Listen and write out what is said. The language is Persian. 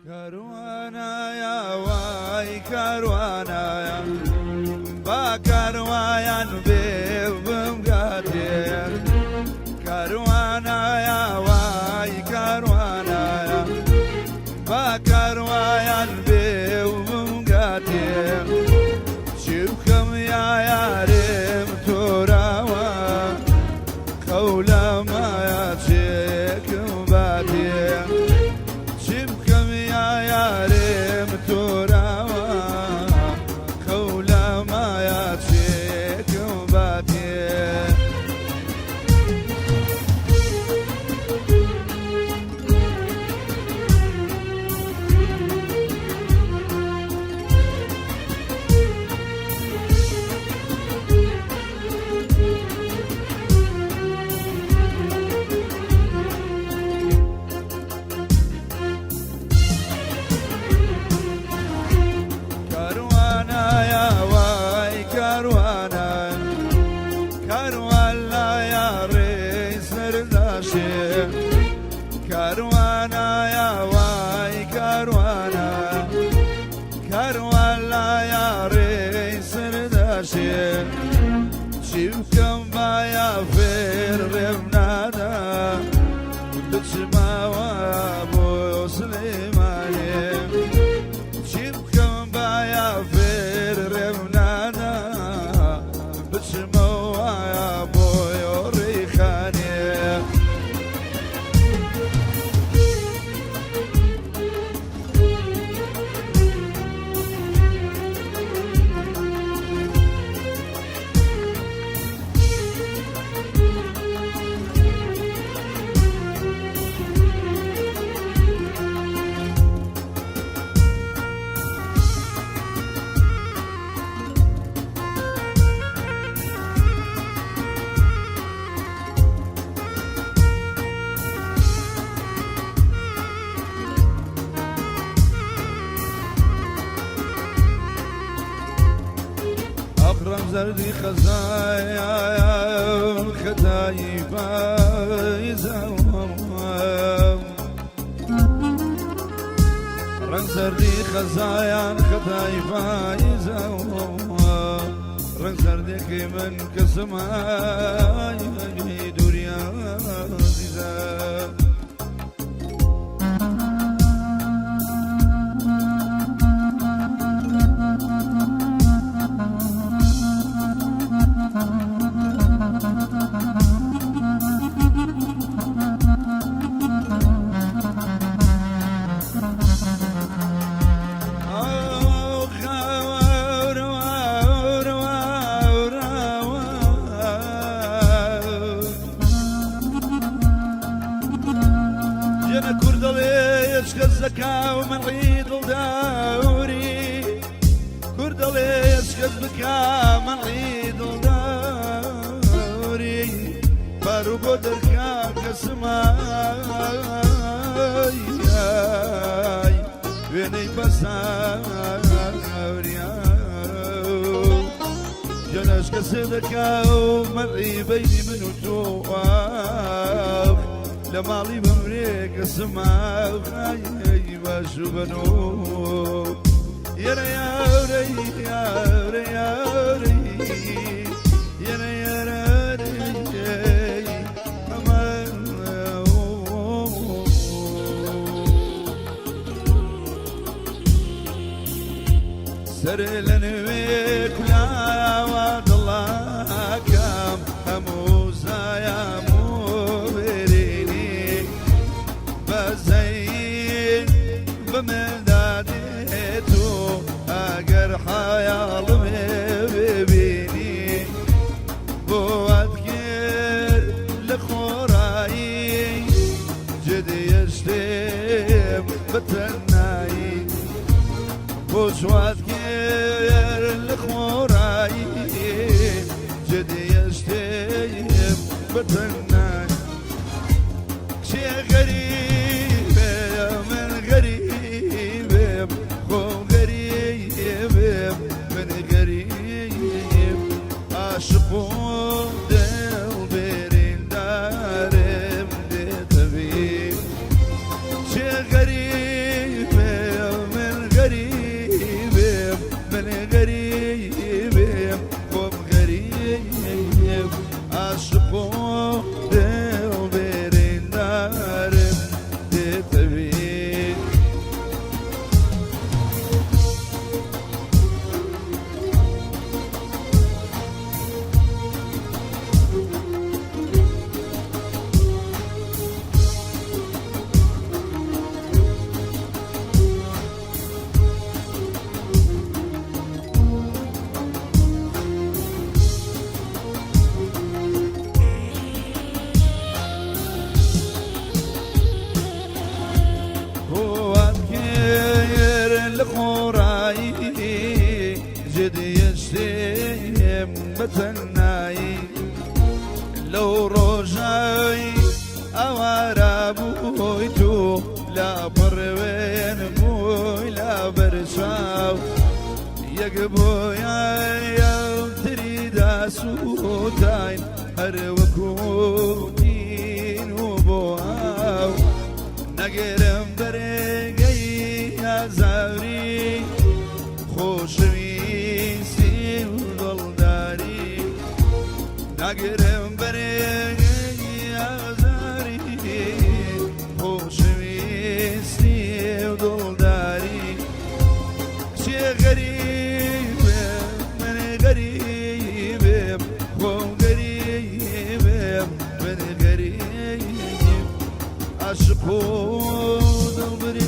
كروانايا واي كروانايا با كروان بمقاتي كروانايا واي كروانايا با كروان بمقاتي شوفكم يا يارم تراوا قولا ما يشيكم باتي يارم تراوا خولا ما ياتيكم باتي كروانا يا واي كروانا كروانا يا ريس رداشي شوفكم بايا فير رمنانا بتسمع وابو سليماني شوفكم بايا فير رمنانا بتسمع وابو يوريخاني زردي خزايا ختايبا يزوم رنگ زردي خزايا ختايبا يزوم رنگ زردي كي من كسماي دوريا زيزا الزكاة ومن عيد الدوري كردلي يسكت بكا من عيد الدوري فاروق دركا كسماي بيني بساوري جناش كسدكا ومرعي بيني من وتوقف لمالي بمريك اسمع غايبة شو بنو يا ري يا ري يا ري يا ري يا ري يا ري أمان سر لنويك لا وعد الله كام هموزا يا زين بمداديتو اقر حيال ببيني بوادكر لخوراي جدي يشتم بتناي بوادكر لخوراي جدي يشتم بتناي شي غريب من غريب عاشقون دل برین دارم ده طبیب چه غریبه بويا تريد سوتاين هروكوتين وبواو نقرم برقي يا زاري خوشويسي وضلداري نقرم برقي يا زاري خوشويسي وضلداري شي غريب من غريب هو غريب من غريب عشقو دلبري